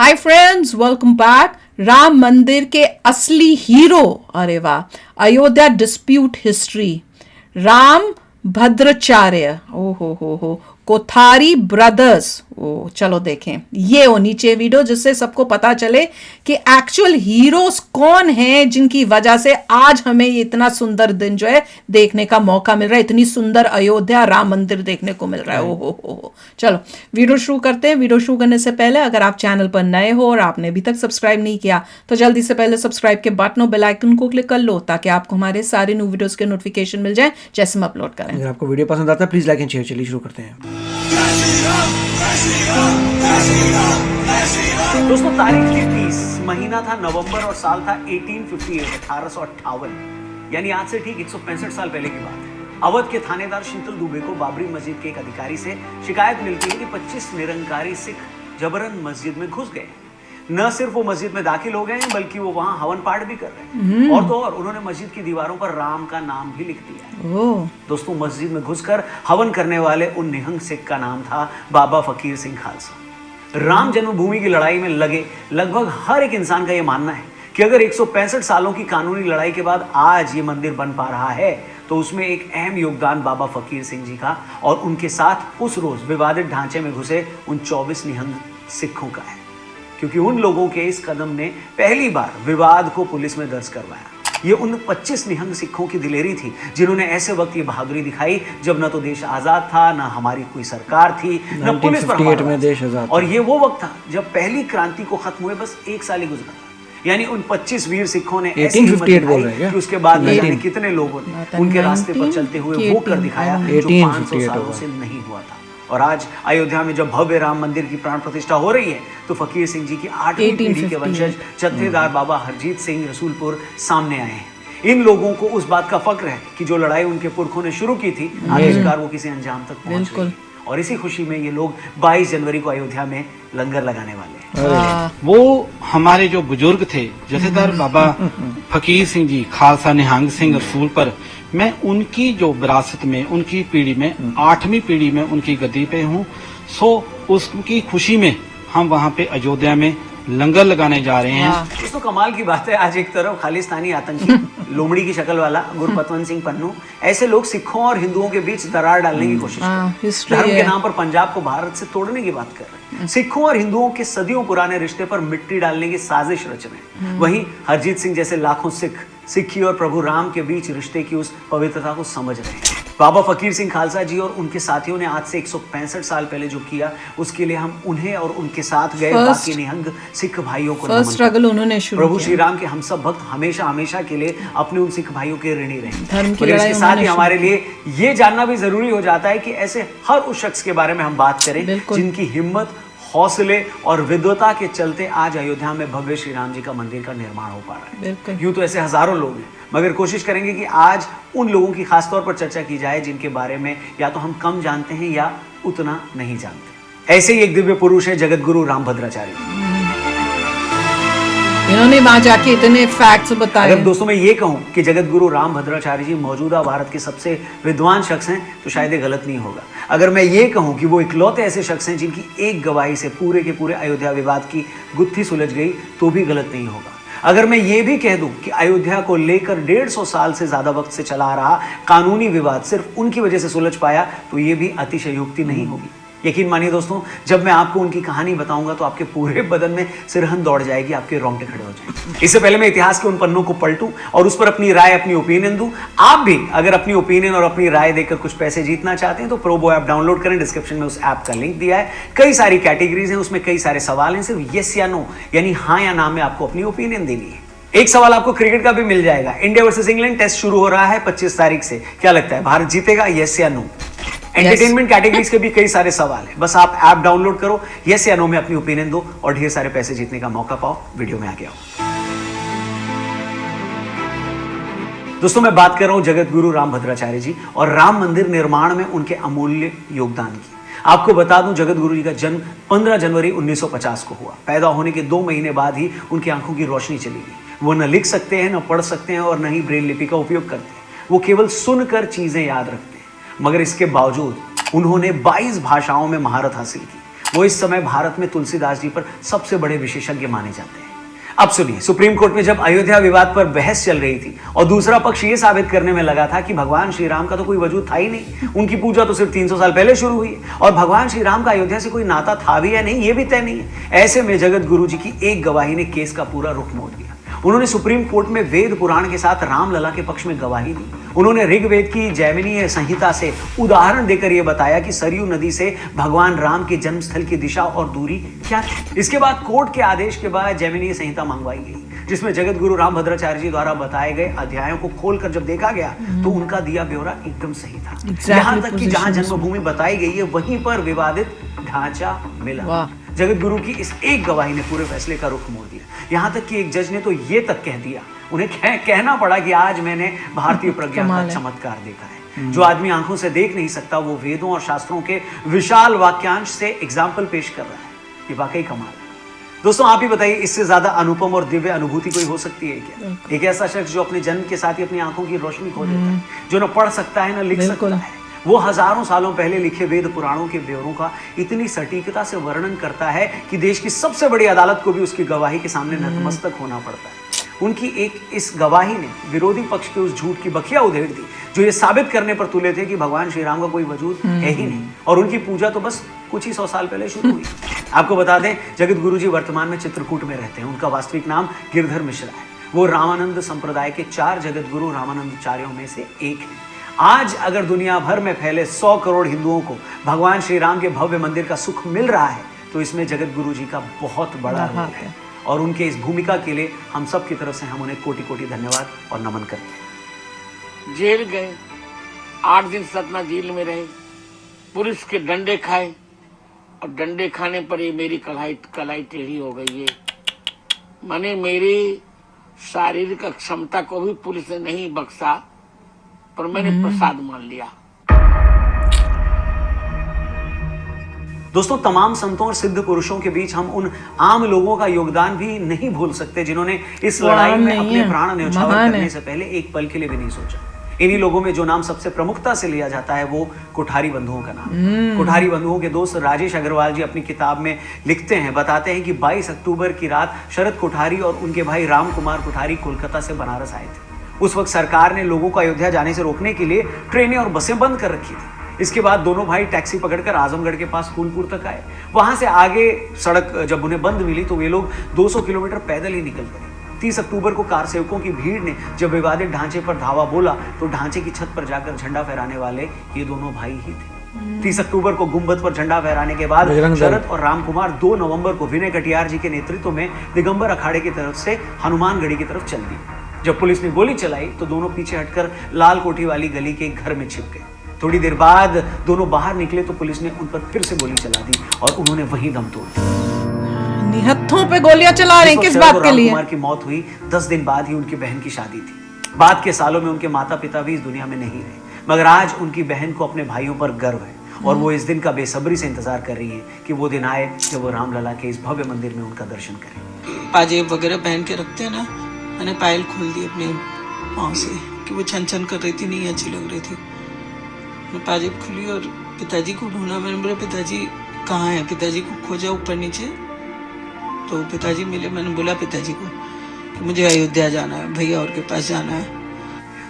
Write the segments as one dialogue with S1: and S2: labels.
S1: Hi friends, welcome back. Ram मंदिर के असली हीरो, अरे वाह, अयोध्या डिस्प्यूट हिस्ट्री, राम भद्राचार्य, ओ हो, कोठारी ब्रदर्स। ओ चलो देखें, ये हो नीचे वीडियो जिससे सबको पता चले कि एक्चुअल हीरोज कौन हैं जिनकी वजह से आज हमें ये इतना सुंदर दिन जो है देखने का मौका मिल रहा है, इतनी सुंदर अयोध्या राम मंदिर देखने को मिल रहा है। ओ हो। चलो वीडियो शुरू करते हैं। वीडियो शुरू करने से पहले अगर आप चैनल पर नए हो और आपने अभी तक सब्सक्राइब नहीं किया तो जल्दी से पहले सब्सक्राइब के बटन और बेल आइकन को क्लिक कर लो ताकि आपको हमारे सारे न्यू वीडियोस के नोटिफिकेशन मिल जाए जैसे हम अपलोड करें।
S2: अगर आपको वीडियो पसंद आता है प्लीज लाइक एंड शेयर। चलिए शुरू करते हैं।
S3: दोस्तों, तारीख थी 30, महीना था नवंबर और साल था 1858, यानी आज से ठीक 165 साल पहले की बात है। अवध के थानेदार शीतल दुबे को बाबरी मस्जिद के एक अधिकारी से शिकायत मिलती है कि 25 निरंकारी सिख जबरन मस्जिद में घुस गए। न सिर्फ वो मस्जिद में दाखिल हो गए हैं बल्कि वो वहां हवन पाठ भी कर रहे हैं। और तो और उन्होंने मस्जिद की दीवारों पर राम का नाम भी लिख दिया है। दोस्तों, मस्जिद में घुसकर हवन करने वाले उन निहंग सिख का नाम था बाबा फकीर सिंह खालसा। राम जन्मभूमि की लड़ाई में लगे लगभग हर एक इंसान का यह मानना है कि अगर 165 सालों की कानूनी लड़ाई के बाद आज ये मंदिर बन पा रहा है तो उसमें एक अहम योगदान बाबा फकीर सिंह जी का और उनके साथ उस रोज विवादित ढांचे में घुसे उन 24 निहंग सिखों का है, क्योंकि उन लोगों के इस कदम ने पहली बार विवाद को पुलिस में दर्ज करवाया। ये उन 25 निहंग सिखों की दिलेरी थी जिन्होंने ऐसे वक्त ये बहादुरी दिखाई जब न तो देश आजाद था, न हमारी कोई सरकार थी, न पुलिस पर हमारा
S2: में देश आजाद।
S3: और ये वो वक्त था जब पहली क्रांति को खत्म हुए बस एक साल ही गुजरा था। यानी उन 25 वीर सिखों ने ऐसी हिम्मत दिखाई कि उसके बाद न जाने कितने लोगों ने उनके रास्ते पर चलते हुए वो कर दिखाया जो 500 सालों से नहीं हुआ था। और आज अयोध्या में जब भव्य राम मंदिर की प्राण प्रतिष्ठा हो रही है तो फकीर सिंह जी की 8वीं पीढ़ी के वंशज जत्थेदार बाबा हरजीत सिंह रसूलपुर सामने आए हैं। इन लोगों को उस बात का फक्र है कि जो लड़ाई उनके पुरखों ने शुरू की थी आखिरकार वो किसी अंजाम तक पहुंच गई। और इसी खुशी में ये लोग 22 जनवरी को अयोध्या में लंगर लगाने वाले हैं।
S4: वो हमारे जो बुजुर्ग थे जथेदार बाबा फकीर सिंह जी खालसा निहंग सिंह रसूल पर, मैं उनकी जो विरासत में उनकी पीढ़ी में 8वीं पीढ़ी में उनकी गद्दी पे हूँ। सो उसकी खुशी में हम वहाँ पे अयोध्या में लंगर लगाने जा रहे हैं।
S3: दोस्तों, कमाल की बात है, आज एक तरफ खालिस्तानी आतंकी लोमड़ी की शक्ल वाला गुरपतवंत सिंह पन्नू ऐसे लोग सिखों और हिंदुओं के बीच दरार डालने की कोशिश कर रहे हैं। धर्म के नाम पर पंजाब को भारत से तोड़ने की बात कर रहे हैं। सिखों और हिंदुओं के सदियों पुराने रिश्ते पर मिट्टी डालने की साजिश रच रहे हैं। वहीं हरजीत सिंह जैसे लाखों सिख सिक्खी और प्रभु राम के बीच रिश्ते की उस पवित्रता को समझ रहे हैं। बाबा फकीर सिंह खालसा जी और उनके साथियों ने आज से 165 साल पहले जो किया उसके लिए हम उन्हें और उनके साथ गए बाकी निहंग सिख भाइयों को नमन करते हैं। प्रभु श्री राम के हम सब भक्त हमेशा हमेशा के लिए अपने उन सिख भाइयों के ऋणी रहेंगे। मगर इसके साथ ही हमारे लिए ये जानना भी जरूरी हो जाता है कि ऐसे हर उस शख्स के बारे में हम बात करें जिनकी हिम्मत, हौसले और विद्वता के चलते आज अयोध्या में भव्य श्री राम जी का मंदिर का निर्माण हो पा रहा है। यूं तो ऐसे हजारों लोग हैं, मगर कोशिश करेंगे कि आज उन लोगों की खास तौर पर चर्चा की जाए जिनके बारे में या तो हम कम जानते हैं या उतना नहीं जानते। ऐसे ही एक दिव्य पुरुष है जगत गुरु राम भद्राचार्य जी।
S1: इन्होंने वहां जाके इतने फैक्ट्स बताए।
S3: अगर दोस्तों मैं ये कहूं कि जगत गुरु राम भद्राचार्य जी मौजूदा भारत के सबसे विद्वान शख्स हैं तो शायद ये गलत नहीं होगा। अगर मैं ये कहूं कि वो इकलौते ऐसे शख्स हैं जिनकी एक गवाही से पूरे के पूरे अयोध्या विवाद की गुत्थी सुलझ गई तो भी गलत नहीं होगा। अगर मैं ये भी कह दूं कि अयोध्या को लेकर 150 साल से ज्यादा वक्त से चला आ रहा कानूनी विवाद सिर्फ उनकी वजह से सुलझ पाया तो ये भी अतिशयोक्ति नहीं होगी। यकीन मानिए दोस्तों, जब मैं आपको उनकी कहानी बताऊंगा तो आपके पूरे बदन में सिरहन दौड़ जाएगी, आपके रोंगटे खड़े हो जाएंगे। इससे पहले मैं इतिहास के उन पन्नों को पलटूं और उस पर अपनी राय, अपनी ओपिनियन दूं। आप भी अगर अपनी ओपिनियन और अपनी राय देकर कुछ पैसे जीतना चाहते हैं तो प्रोबो ऐप डाउनलोड करें। डिस्क्रिप्शन में उस ऐप का लिंक दिया है। कई सारी कैटेगरीज हैं, उसमें कई सारे सवाल हैं। सिर्फ यस या नो यानी हाँ या ना में आपको अपनी ओपिनियन देनी है। एक सवाल आपको क्रिकेट का भी मिल जाएगा। इंडिया वर्सेस इंग्लैंड टेस्ट शुरू हो रहा है 25 तारीख से। क्या लगता है भारत जीतेगा, यस या नो? एंटरटेनमेंट कैटेगरीज के भी कई सारे सवाल हैं। बस आप ऐप डाउनलोड करो, यस या नो में अपनी ओपिनियन दो और ढेर सारे पैसे जीतने का मौका पाओ। वीडियो में आगे आओ। दोस्तों, मैं बात कर रहा हूं जगत गुरु राम भद्राचार्य जी और राम मंदिर निर्माण में उनके अमूल्य योगदान की। आपको बता दूं, जगत गुरु जी का जन्म 15 जनवरी 1950 को हुआ। पैदा होने के 2 महीने बाद ही उनकी आंखों की रोशनी चली गई। वो न लिख सकते हैं, न पढ़ सकते हैं और न ही ब्रेल लिपि का उपयोग करते हैं। वो केवल सुनकर चीजें याद रखते हैं। मगर इसके बावजूद उन्होंने 22 भाषाओं में महारत हासिल की। वो इस समय भारत में तुलसीदास जी पर सबसे बड़े विशेषज्ञ माने जाते हैं। अब सुनिए, सुप्रीम कोर्ट में जब अयोध्या विवाद पर बहस चल रही थी और दूसरा पक्ष ये साबित करने में लगा था कि भगवान श्री राम का तो कोई वजूद था ही नहीं, उनकी पूजा तो सिर्फ 300 साल पहले शुरू हुई है और भगवान श्री राम का अयोध्या से कोई नाता था भी या नहीं ये भी तय नहीं है। ऐसे में जगत गुरु जी की एक गवाही ने केस का पूरा रुख मोड़ दिया। उन्होंने सुप्रीम कोर्ट में वेद पुराण के साथ रामलला के पक्ष में गवाही दी। उन्होंने ऋग्वेद की जैमिनीय संहिता से उदाहरण देकर यह बताया कि सरयू नदी से भगवान राम के जन्मस्थल की दिशा और दूरी क्या थी। इसके बाद कोर्ट के आदेश के बाद जैमिनीय संहिता मंगवाई गई, जिसमें जगत गुरु रामभद्राचार्य जी द्वारा बताए गए अध्यायों को खोलकर जब देखा गया तो उनका दिया ब्यौरा एकदम सही था। यहाँ तक कि जहां जन्मभूमि बताई गई है वहीं पर विवादित ढांचा मिला। जगत गुरु की इस एक गवाही ने पूरे फैसले का रुख मोड़ दिया। यहाँ तक कि एक जज ने तो ये तक कह दिया, उन्हें कहना पड़ा कि आज मैंने भारतीय प्रज्ञा का चमत्कार देखा है। जो आदमी आंखों से देख नहीं सकता वो वेदों और शास्त्रों के विशाल वाक्यांश से एग्जाम्पल पेश कर रहा है। ये वाकई कमाल है। दोस्तों आप ही बताइए, इससे ज्यादा अनुपम और दिव्य अनुभूति कोई हो सकती है क्या? एक ऐसा शख्स जो अपने जन्म के साथ ही अपनी आंखों की रोशनी खो देता है, जो न पढ़ सकता है न लिख सकता है, वो हजारों सालों पहले लिखे वेद पुराणों के ब्यौरों का इतनी सटीकता से वर्णन करता है कि देश की सबसे बड़ी अदालत को भी उसकी गवाही के सामने नतमस्तक होना पड़ता है। उनकी एक इस गवाही ने विरोधी पक्ष के उस झूठ की बखिया उधेड़ दी जो ये साबित करने पर तुले थे कि भगवान श्री राम का कोई वजूद है ही नहीं और उनकी पूजा तो बस कुछ ही 100 साल पहले शुरू हुई। आपको बता दें, जगत गुरु जी वर्तमान में चित्रकूट में रहते हैं। उनका वास्तविक नाम गिरधर मिश्रा है। वो रामानंद संप्रदाय के 4 जगत गुरु रामानंदाचार्यों में से एक है। आज अगर दुनिया भर में फैले 100 करोड़ हिंदुओं को भगवान श्री राम के भव्य मंदिर का सुख मिल रहा है तो इसमें जगत गुरु जी का बहुत बड़ा रोल है और उनके इस भूमिका के लिए हम सब की तरफ से हम उन्हें कोटि कोटि धन्यवाद और नमन करते हैं।
S5: जेल गए, 8 दिन सतना जेल में रहे, पुलिस के डंडे खाए और डंडे खाने पर ये मेरी कलाई टेढ़ी हो गई है। माने मेरी शारीरिक क्षमता को भी पुलिस ने नहीं बख्शा पर मैंने प्रसाद मान लिया।
S3: दोस्तों तमाम संतों और सिद्ध पुरुषों के बीच हम उन आम लोगों का योगदान भी नहीं भूल सकते जिन्होंने इस लड़ाई में अपने प्राण न्यौछावर करने से पहले एक पल के लिए भी नहीं सोचा। इन्हीं लोगों में जो नाम सबसे प्रमुखता से लिया जाता है वो कोठारी बंधुओं का नाम। कोठारी बंधुओं के दोस्त राजेश अग्रवाल जी अपनी किताब में लिखते हैं, बताते हैं कि 22 अक्टूबर की रात शरद कोठारी और उनके भाई राम कुमार कोठारी कोलकाता से बनारस आए थे। उस वक्त सरकार ने लोगों को अयोध्या जाने से रोकने के लिए ट्रेनें और बसें बंद कर रखी थी। इसके बाद दोनों भाई टैक्सी पकड़कर आजमगढ़ के पास फूलपुर तक आए। वहां से आगे सड़क जब उन्हें बंद मिली तो वे लोग 200 किलोमीटर पैदल ही निकल पड़े। 30 अक्टूबर को कार सेवकों की भीड़ ने जब विवादित ढांचे पर धावा बोला तो ढांचे की छत पर जाकर झंडा फहराने वाले ये दोनों भाई ही थे। 30 अक्टूबर को गुंबद पर झंडा फहराने के बाद शरद और राम कुमार 2 नवंबर को विनय कटियार जी के नेतृत्व में दिगंबर अखाड़े की तरफ से हनुमानगढ़ी की तरफ चल दिए। जब पुलिस ने गोली चलाई तो दोनों पीछे हटकर लाल कोठी वाली गली के घर में छिप गए। थोड़ी देर बाद दोनों बाहर निकले तो पुलिस ने उन पर फिर से गोली चला दी और उन्होंने वहीं दम तोड़ दिया।
S1: निहत्थों पे गोलियां चला रहे हैं किस बात के लिए?
S3: कुमार की मौत हुई 10 दिन बाद ही उनकी बहन की शादी थी। बाद के सालों में उनके माता पिता भी इस दुनिया में नहीं रहे, मगर आज उनकी बहन को अपने भाइयों पर गर्व है और वो इस दिन का बेसब्री से इंतजार कर रही है कि वो दिन आए जब वो रामलला के इस भव्य मंदिर में उनका दर्शन करें।
S6: पाजेब वगैरह पहन के रखते हैं ना, मैंने पायल खोल दी अपनी माँ से कि वो छन छन कर रही थी, नहीं अच्छी लग रही थी। मैं पाजेब खुली और पिताजी को ढूंढा। मैंने बोला पिताजी कहाँ है? पिताजी को खोजा ऊपर नीचे तो पिताजी मिले। मैंने बोला पिताजी को कि मुझे अयोध्या जाना है, भैया और के पास जाना है।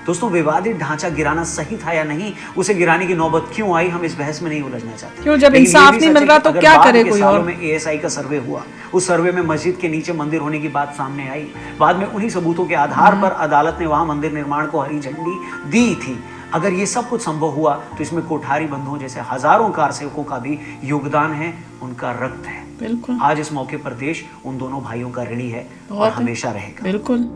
S3: दोस्तों विवादित ढांचा गिराना सही था या नहीं, उसे गिराने की नौबत क्यों आई, हम इस बहस में नहीं उलझना चाहते।
S1: क्यों? जब इंसाफ नहीं मिल रहा तो क्या करे कोई और?
S3: में एएसआई का सर्वे हुआ, उस सर्वे में मस्जिद के नीचे मंदिर होने की बात सामने आई। बाद में उन्हीं सबूतों के आधार पर अदालत ने वहां मंदिर निर्माण को हरी झंडी दी थी। अगर ये सब कुछ संभव हुआ तो इसमें कोठारी बंधुओं जैसे हजारों कार सेवकों का भी योगदान है, उनका रक्त है।
S1: बिल्कुल।
S3: आज इस मौके पर देश उन दोनों भाइयों का ऋणी है और हमेशा रहेगा।
S1: बिल्कुल।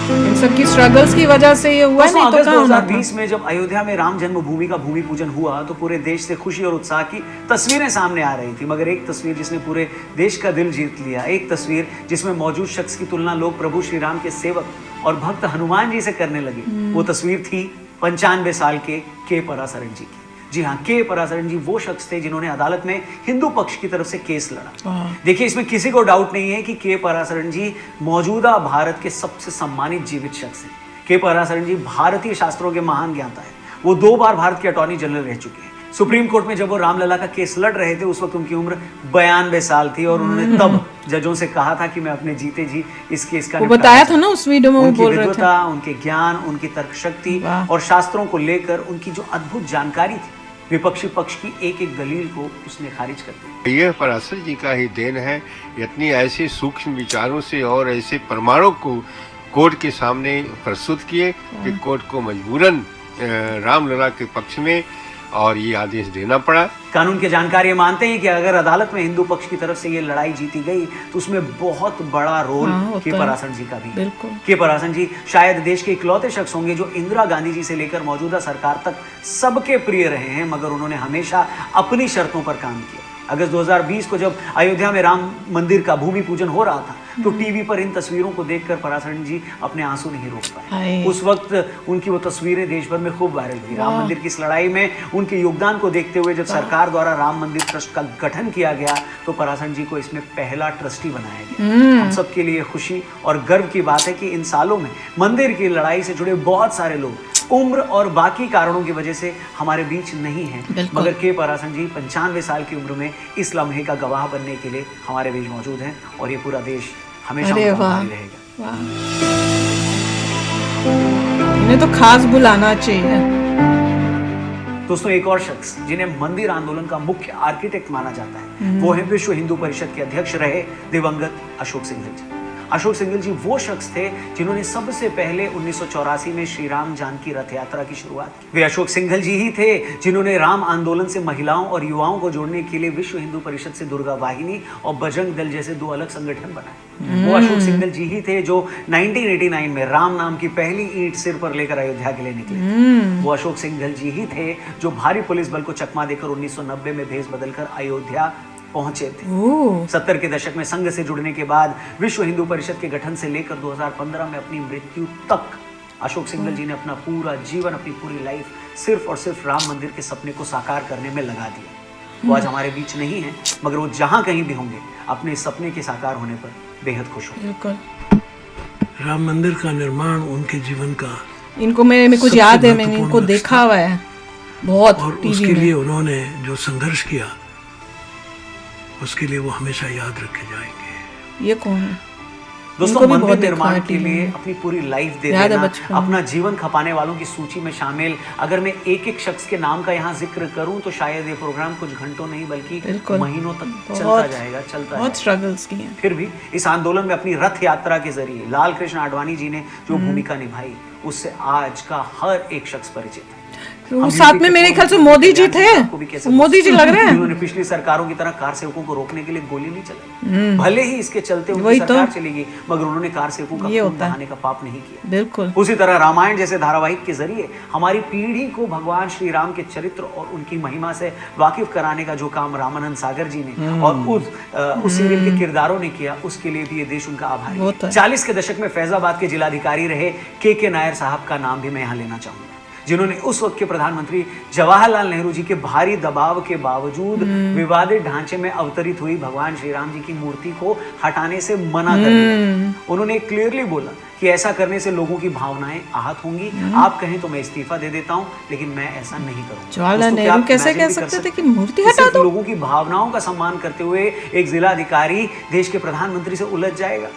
S1: इन सबकी स्ट्रगल्स की वजह से ये हुआ, नहीं तो
S3: अगस्त
S1: कहाँ होना था?
S3: 2020 में जब अयोध्या में राम जन्मभूमि का भूमि पूजन हुआ तो पूरे देश से खुशी और उत्साह की तस्वीरें सामने आ रही थी, मगर एक तस्वीर जिसने पूरे देश का दिल जीत लिया, एक तस्वीर जिसमें मौजूद शख्स की तुलना लोग प्रभु श्री राम के सेवक और भक्त हनुमान जी से करने लगे, वो तस्वीर थी 95 साल के पराशरन जी की। जी हाँ, के पराशरन जी वो शख्स थे जिन्होंने अदालत में हिंदू पक्ष की तरफ से केस लड़ा। देखिए इसमें किसी को डाउट नहीं है कि के पराशरन जी मौजूदा भारत के सबसे सम्मानित जीवित शख्स हैं। के पराशरन जी भारतीय शास्त्रों के महान ज्ञाता है। वो 2 बार भारत के अटॉर्नी जनरल रह चुके हैं। सुप्रीम कोर्ट में जब वो रामलला का केस लड़ रहे थे उस वक्त उनकी उम्र 92 साल थी और उन्होंने तब जजों से कहा था कि मैं अपने जीते जी इस केस का
S1: वो
S3: निपटारा
S1: बताया था
S3: चाहता
S1: ना उस वीडियो में, वो
S3: उनकी
S1: बोल रहे थे।
S3: विद्वता, उनके ज्ञान, उनकी तर्क शक्ति
S1: वाह।
S3: और शास्त्रों को लेकर उनकी जो अद्भुत जानकारी थी, विपक्षी पक्ष की एक एक दलील को उसने खारिज कर दिया।
S7: यह पराशर जी का ही देन है, इतनी ऐसे सूक्ष्म विचारों से और ऐसे प्रमाणों को कोर्ट के सामने प्रस्तुत किए कि कोर्ट को मजबूरन रामलला के पक्ष में और ये आदेश देना पड़ा।
S3: कानून के जानकार ये मानते हैं कि अगर अदालत में हिंदू पक्ष की तरफ से ये लड़ाई जीती गई तो उसमें बहुत बड़ा रोल के पराशर जी का भी है।
S1: बिल्कुल।
S3: के पराशर जी शायद देश के इकलौते शख्स होंगे जो इंदिरा गांधी जी से लेकर मौजूदा सरकार तक सबके प्रिय रहे हैं, मगर उन्होंने हमेशा अपनी शर्तों पर काम किया। अगस्त 2020 को जब अयोध्या में राम मंदिर का भूमि पूजन हो रहा था तो टीवी पर इन तस्वीरों को देखकर पराशर जी अपने आंसू नहीं रोक पाए। उस वक्त उनकी वो तस्वीरें देश भर में खूब वायरल हुई। राम मंदिर की इस लड़ाई में उनके योगदान को देखते हुए जब सरकार द्वारा राम मंदिर ट्रस्ट का गठन किया गया तो पराशर जी को इसमें पहला ट्रस्टी बनाया गया। हम सबके लिए खुशी और गर्व की बात है कि इन सालों में मंदिर की लड़ाई से जुड़े बहुत सारे लोग उम्र और बाकी कारणों की वजह से हमारे बीच नहीं हैं, मगर के पराशर जी 95 साल की उम्र में इस लम्हे का गवाह बनने के लिए हमारे बीच मौजूद हैं और ये पूरा देश हमेशा उनका आभारी रहेगा।
S1: इन्हें तो खास बुलाना चाहिए।
S3: दोस्तों, एक और शख्स जिन्हें मंदिर आंदोलन का मुख्य आर्किटेक्ट माना जाता है वो है विश्व हिंदू परिषद के अध्यक्ष रहे दिवंगत अशोक सिंघल जी। अशोक सिंघल जी वो शख्स थे जिन्होंने सबसे पहले 1984 में श्री राम जानकी रथ यात्रा की शुरुआत की। वे अशोक सिंघल जी ही थे जिन्होंने राम आंदोलन से महिलाओं और युवाओं को जोड़ने के लिए विश्व हिंदू परिषद से दुर्गा वाहिनी और बजरंग दल जैसे 2 अलग संगठन बनाए। वो अशोक सिंघल जी ही थे जो 1989 में राम नाम की पहली ईंट सिर पर लेकर अयोध्या के लिए निकले। वो अशोक सिंघल जी ही थे जो भारी पुलिस बल को चकमा देकर 1990 में भेष बदलकर अयोध्या पहुंचे थे। 70 के दशक में संघ से जुड़ने के बाद विश्व हिंदू परिषद के गठन से लेकर 2015 में अपनी मृत्यु तक अशोक सिंघल जी ने अपना पूरा जीवन, अपनी पूरी लाइफ सिर्फ और सिर्फ राम मंदिर के सपने को साकार करने में लगा दिया। वो आज हमारे बीच नहीं है, मगर वो जहां कहीं भी होंगे अपने सपने के साकार होने पर बेहद खुश होंगे।
S8: राम मंदिर का निर्माण उनके जीवन का,
S1: इनको मेरे में कुछ याद है, मैंने इनको देखा हुआ है बहुत
S8: और
S1: टीवी
S8: उसके
S1: में।
S8: लिए उन्होंने जो संघर्ष किया उसके लिए वो हमेशा याद रखे जाएंगे।
S1: ये कौन है?
S3: दोस्तों,
S1: इनको भी
S3: मंदिर
S1: बहुत
S3: निर्माण
S1: देखा है
S3: के
S1: टीवी
S3: लिए
S1: में।
S3: अपनी पूरी लाइफ दे
S1: याद है
S3: देना,
S1: बचपन में।
S3: अपना जीवन खपाने वालों की सूची में शामिल अगर मैं एक एक शख्स के नाम का यहाँ जिक्र करूं तो शायद ये प्रोग्राम कुछ घंटों नहीं बल्कि
S1: बिल्कुल।
S3: महीनों तक चलता
S1: बहुत-
S3: जाएगा।
S1: बहुत स्ट्रगल्स किए।
S3: फिर भी इस आंदोलन में अपनी रथ यात्रा के जरिए लाल कृष्ण आडवाणी जी ने जो भूमिका निभाई उससे आज का हर एक शख्स परिचित है।
S1: वो साथ में मेरे ख्याल से मोदी जी थे, मोदी जी लग रहे हैं।
S3: उन्होंने पिछली सरकारों की तरह कार सेवकों को रोकने के लिए गोली नहीं चलाई। भले ही इसके चलते उनकी
S1: वही तो।
S3: सरकार चली गई, मगर उन्होंने कार सेवकों का
S1: ये
S3: खून
S1: होता है।
S3: बहाने का पाप नहीं किया।
S1: बिल्कुल।
S3: उसी तरह रामायण जैसे धारावाहिक के जरिए हमारी पीढ़ी को भगवान श्री राम के चरित्र और उनकी महिमा से वाकिफ कराने का जो काम रामानंद सागर जी ने और उस सीरियल के किरदारों ने किया, उसके लिए भी ये देश उनका आभारी
S1: वो
S3: है।
S1: तो है।
S3: 40 के दशक में फैजाबाद के जिलाधिकारी रहे के नायर साहब का नाम भी मैं यहाँ लेना चाहूंगा, जिन्होंने उस वक्त के प्रधानमंत्री जवाहरलाल नेहरू जी के भारी दबाव के बावजूद विवादित ढांचे में अवतरित हुई भगवान श्री राम जी की मूर्ति को हटाने से मना कर दिया। उन्होंने क्लियरली बोला कि ऐसा करने से लोगों की भावनाएं आहत होंगी। आप कहें तो मैं इस्तीफा दे देता हूं, लेकिन मैं ऐसा नहीं करूंगा।
S1: जवाहरलाल
S3: दोस्तों, क्या
S1: नेहरू
S3: आप
S1: कैसे
S3: imagine
S1: कह
S3: भी कर
S1: सकते थे
S3: सकते
S1: कि मूर्ति
S3: हैं?
S1: हटा
S3: सिर्फ
S1: दो?
S3: लोगों की भावनाओं का सम्मान करते हुए एक जिलाधिकारी देश के प्रधानमंत्री से उलझ जाएगा,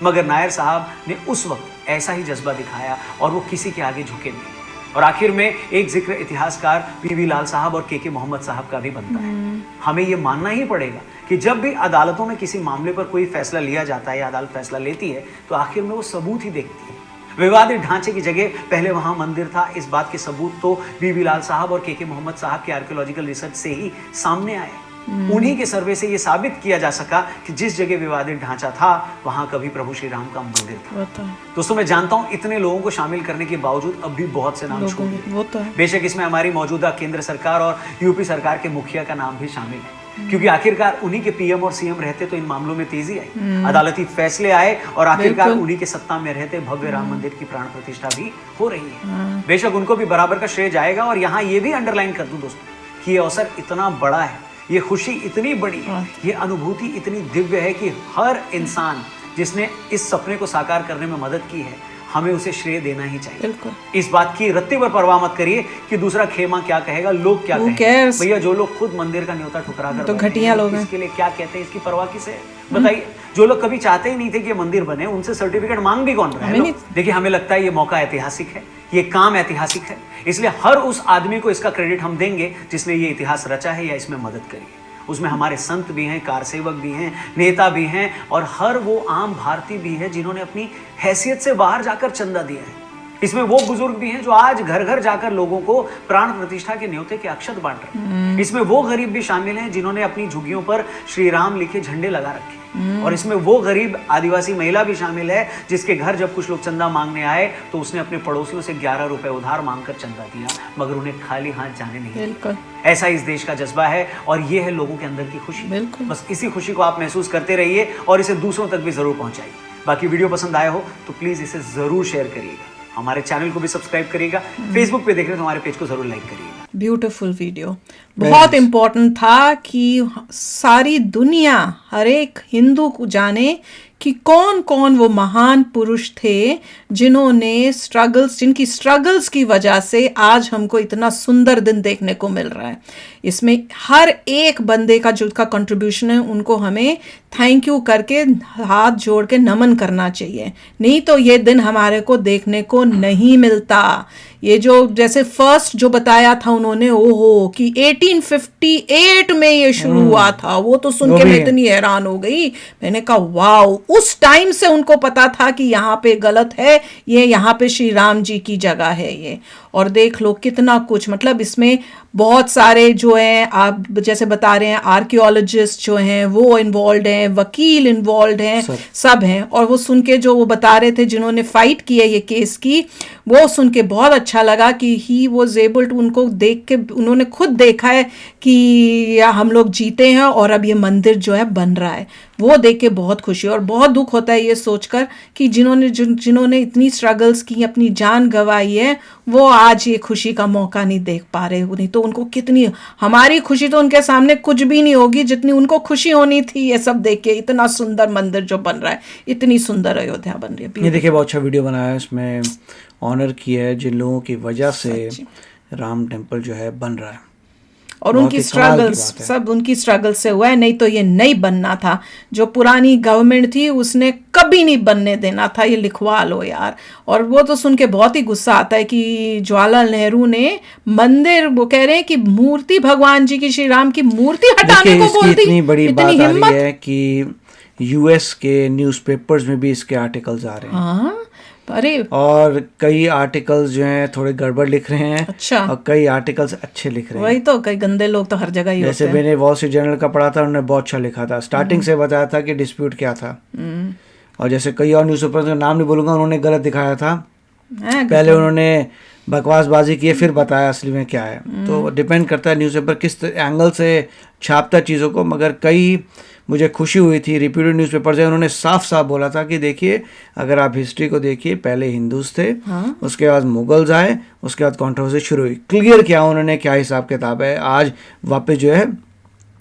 S3: मगर नायर साहब ने उस वक्त ऐसा ही जज्बा दिखाया और वो किसी के आगे झुके नहीं। और आखिर में एक जिक्र इतिहासकार पीवी लाल साहब और के मोहम्मद साहब का भी बनता है। हमें ये मानना ही पड़ेगा कि जब भी अदालतों में किसी मामले पर कोई फैसला लिया जाता है या अदालत फैसला लेती है तो आखिर में वो सबूत ही देखती है। विवादित ढांचे की जगह पहले वहां मंदिर था, इस बात के सबूत तो बीबी लाल साहब और के मोहम्मद साहब के आर्कियोलॉजिकल रिसर्च से ही सामने आए। उन्हीं के सर्वे से ये साबित किया जा सका कि जिस जगह विवादित ढांचा था वहां कभी प्रभु श्री राम का मंदिर था। दोस्तों, मैं जानता हूं इतने लोगों को शामिल करने के बावजूद अब भी बहुत से नाम छूट गए।
S1: वो तो है।
S3: बेशक इसमें हमारी मौजूदा केंद्र सरकार और यूपी सरकार के मुखिया का नाम भी शामिल है, क्योंकि आखिरकार उन्हीं के पीएम और सीएम रहते तो इन मामलों में तेजी आई, अदालती फैसले आए और आखिरकार उन्हीं के सत्ता में रहते भव्य राम मंदिर की प्राण प्रतिष्ठा भी हो रही है। बेशक उनको भी बराबर का श्रेय जाएगा। और यहाँ ये भी अंडरलाइन कर दूं दोस्तों कि ये अवसर इतना बड़ा है, ये खुशी इतनी बड़ी है, ये अनुभूति इतनी दिव्य है कि हर इंसान जिसने इस सपने को साकार करने में मदद की है, हमें उसे श्रेय देना ही चाहिए।
S1: बिल्कुल।
S3: इस बात की रत्ती भर परवाह मत करिए कि दूसरा खेमा क्या कहेगा, लोग क्या
S1: Who
S3: कहेंगे।
S1: cares?
S3: भैया जो लोग खुद मंदिर का न्योता ठुकरा कर
S1: तो
S3: बैठे
S1: घटिया
S3: हैं,
S1: लोग हैं।
S3: इसके लिए क्या कहते हैं, इसकी परवाह किसे है? बताइए। जो लोग कभी चाहते ही नहीं थे कि ये मंदिर बने, उनसे सर्टिफिकेट मांग भी कौन रहा है?
S1: हमें नहीं।
S3: देखिए, हमें लगता है ये मौका ऐतिहासिक है, ये काम ऐतिहासिक है, इसलिए हर उस आदमी को इसका क्रेडिट हम देंगे जिसने ये इतिहास रचा है या इसमें मदद करी है। उसमें हमारे संत भी हैं, कारसेवक भी हैं, नेता भी हैं और हर वो आम भारतीय भी है जिन्होंने अपनी हैसियत से बाहर जाकर चंदा दिया है। इसमें वो बुजुर्ग भी हैं जो आज घर घर जाकर लोगों को प्राण प्रतिष्ठा के न्योते के अक्षत बांट रहे हैं। इसमें वो गरीब भी शामिल हैं जिन्होंने अपनी झुग्गियों पर श्री राम लिखे झंडे लगा रखे हैं। और इसमें वो गरीब आदिवासी महिला भी शामिल है जिसके घर जब कुछ लोग चंदा मांगने आए तो उसने अपने पड़ोसियों से 11 रुपए उधार मांगकर चंदा दिया, मगर उन्हें खाली हाथ जाने नहीं दिया।
S1: बिल्कुल।
S3: ऐसा इस देश का जज्बा है और ये है लोगों के अंदर की खुशी।
S1: बिल्कुल।
S3: बस इसी खुशी को आप महसूस करते रहिए और इसे दूसरों तक भी जरूर पहुंचाइए। बाकी वीडियो पसंद आया हो तो प्लीज इसे जरूर शेयर करिएगा, हमारे चैनल को भी सब्सक्राइब करिएगा, फेसबुक पे देख रहे हो तो हमारे पेज को जरूर लाइक करिएगा।
S1: ब्यूटीफुल वीडियो, बहुत इम्पोर्टेंट था कि सारी दुनिया, हर एक हिंदू को जाने कि कौन कौन वो महान पुरुष थे जिन्होंने जिनकी स्ट्रगल्स की वजह से आज हमको इतना सुंदर दिन देखने को मिल रहा है। इसमें हर एक बंदे का जो उसका कंट्रीब्यूशन है उनको हमें थैंक यू करके हाथ जोड़ के नमन करना चाहिए, नहीं तो ये दिन हमारे को देखने को नहीं मिलता। ये जो जैसे फर्स्ट जो बताया था उन्होंने, ओहो कि 1858 में ये शुरू हुआ था, वो तो सुन के मैं इतनी हैरान हो गई। मैंने कहा वाओ, उस टाइम से उनको पता था कि यहाँ पे गलत है, ये यहाँ पे श्री राम जी की जगह है ये। और देख लो कितना कुछ, मतलब इसमें बहुत सारे जो हैं, आप जैसे बता रहे हैं आर्कियोलॉजिस्ट जो हैं वो इन्वॉल्व हैं, वकील इन्वॉल्व हैं, सब हैं। और वो सुन के जो वो बता रहे थे जिन्होंने फाइट की है ये केस की, वो सुन के बहुत अच्छा लगा कि ही वॉज एबल टू, उनको देख के उन्होंने खुद देखा है कि हम लोग जीते हैं और अब ये मंदिर जो है बन रहा है। वो देख के बहुत खुशी और बहुत दुख होता है ये सोचकर कि जिन्होंने इतनी स्ट्रगल्स की, अपनी जान गंवाई है, वो आज ये खुशी का मौका नहीं देख पा रहे। नहीं तो उनको कितनी, हमारी खुशी तो उनके सामने कुछ भी नहीं होगी जितनी उनको खुशी होनी थी ये सब देख के। इतना सुंदर मंदिर जो बन रहा है, इतनी सुंदर अयोध्या बन रही है।
S2: ये देखिए बहुत अच्छा वीडियो बनाया है, इसमें ऑनर किया है जिन लोगों की वजह से राम टेम्पल जो है बन रहा है,
S1: और उनकी स्ट्रगल्स, सब उनकी स्ट्रगल से हुआ है, नहीं तो ये नहीं बनना था। जो पुरानी गवर्नमेंट थी उसने कभी नहीं बनने देना था, ये लिखवा लो यार। और वो तो सुन के बहुत ही गुस्सा आता है कि जवाहरलाल नेहरू ने मंदिर, वो कह रहे हैं कि मूर्ति, भगवान जी की, श्री राम की मूर्ति हटाने को बोल दी।
S2: इतनी बड़ी बात आ रही है कि यूएस के न्यूज़पेपर्स में भी इसके आर्टिकल्स आ रहे हैं।
S1: हाँ, अरे,
S2: और कई आर्टिकल्स जो हैं थोड़े गड़बड़ लिख रहे हैं।
S1: अच्छा।
S2: और कई आर्टिकल्स अच्छे लिख रहे हैं।
S1: वही तो, कई गंदे लोग तो हर जगह ही होते हैं।
S2: जैसे मैंने वॉल स्ट्रीट जर्नल का पढ़ा था, उन्होंने बहुत अच्छा लिखा था, स्टार्टिंग से बताया था कि डिस्प्यूट क्या था। और जैसे कई और न्यूज़पेपर्स का नाम नहीं बोलूंगा, उन्होंने गलत दिखाया था। पहले उन्होंने बकवासबाजी की, फिर बताया असली में क्या है। तो डिपेंड करता है न्यूज़पेपर किस एंगल से छापता चीज़ों को। मगर कई, मुझे खुशी हुई थी, रिप्यूटेड न्यूज़पेपर्स हैं, उन्होंने साफ साफ बोला था कि देखिए, अगर आप हिस्ट्री को देखिए, पहले हिंदूज थे, उसके बाद मुगल्स आए, उसके बाद कंट्रोवर्सी शुरू हुई। क्लियर किया उन्होंने क्या हिसाब किताब है। आज वापस जो है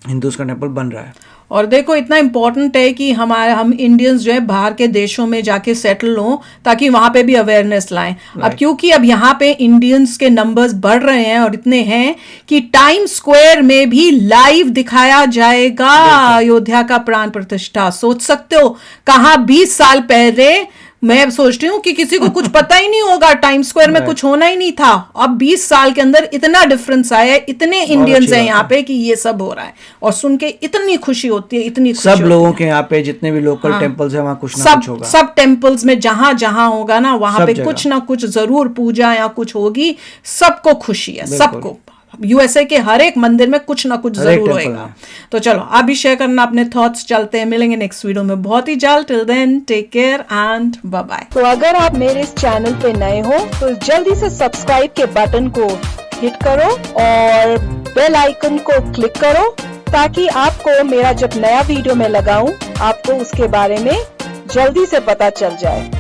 S2: हिंदूज का टेम्पल बन रहा है।
S1: और देखो इतना इम्पोर्टेंट है कि हम इंडियंस जो है बाहर के देशों में जाके सेटल हों ताकि वहाँ पे भी अवेयरनेस लाएं। अब क्योंकि अब यहाँ पे इंडियंस के नंबर्स बढ़ रहे हैं और इतने हैं कि टाइम स्क्वायर में भी लाइव दिखाया जाएगा अयोध्या का प्राण प्रतिष्ठा। सोच सकते हो, कहाँ 20 साल पहले मैं सोचती हूँ कि किसी को कुछ पता ही नहीं होगा, टाइम स्क्वायर में कुछ होना ही नहीं था। अब 20 साल के अंदर इतना डिफरेंस आया है, इतने इंडियंस हैं यहाँ पे कि ये सब हो रहा है और सुन के इतनी खुशी होती है, इतनी खुशी
S2: सब लोगों के यहाँ पे जितने भी लोकल टेम्पल्स हैं वहाँ कुछ ना कुछ होगा।
S1: सब टेम्पल्स में जहां जहां होगा ना, वहां पे कुछ ना कुछ जरूर पूजा या कुछ होगी। सबको खुशी है, सबको। यूएसए के हर एक मंदिर में कुछ ना कुछ जरूर होएगा। तो चलो आप भी शेयर करना अपने थॉट्स। चलते हैं, मिलेंगे नेक्स्ट वीडियो में बहुत ही जल्द। Till then take care and bye bye.
S9: तो अगर आप मेरे इस चैनल पे नए हो तो जल्दी से सब्सक्राइब के बटन को हिट करो और बेल आइकन को क्लिक करो ताकि आपको मेरा जब नया वीडियो मैं लगाऊं आपको उसके बारे में जल्दी से पता चल जाए।